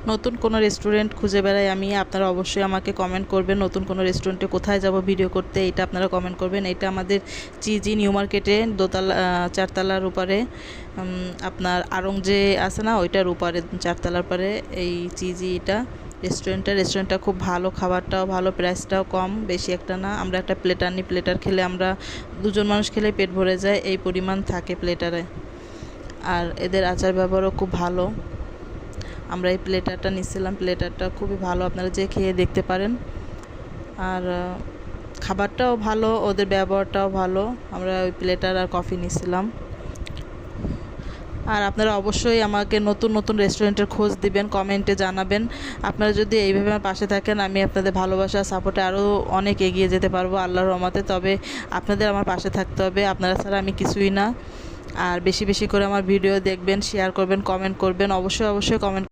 নতুন কোনো রেস্টুরেন্ট খুঁজে বেড়াই আমি, আপনারা অবশ্যই আমাকে কমেন্ট করবেন নতুন কোনো রেস্টুরেন্টে কোথায় যাব ভিডিও করতে, এটা আপনারা কমেন্ট করবেন। এটা আমাদের চিজি নিউ মার্কেটে দোতলা 4তলার উপরে, আপনার আড়ং যে আছে না ওইটার উপরে 4তলার পরে এই চিজি এটা রেস্টুরেন্টটা খুব ভালো, খাবারটাও ভালো, প্রাইসটাও কম, বেশি একটা না। আমরা একটা প্লেটার নিই, প্লেটার খেলে আমরা 2জন মানুষ খেলে পেট ভরে যায়, এই পরিমাণ থাকে প্লেটারে। আর এদের আচার ব্যবহারও খুব ভালো। আমরা এই প্লেটারটা নিচ্ছিলাম, প্লেটারটা খুবই ভালো, আপনারা যে খেয়ে দেখতে পারেন। আর খাবারটাও ভালো, ওদের ব্যবহারটাও ভালো। আমরা ওই প্লেটার আর কফি নিচ্ছিলাম। আর আপনারা অবশ্যই আমাকে নতুন নতুন রেস্টুরেন্টের খোঁজ দিবেন, কমেন্টে জানাবেন। আপনারা যদি এইভাবে আমার পাশে থাকেন, আমি আপনাদের ভালোবাসা সাপোর্টে আরও অনেক এগিয়ে যেতে পারবো আল্লাহর রহমতে। তবে আপনাদের আমার পাশে থাকতে হবে, আপনারা ছাড়া আমি কিছুই না। আর বেশি বেশি করে আমার ভিডিও দেখবেন, শেয়ার করবেন, কমেন্ট করবেন, অবশ্যই কমেন্ট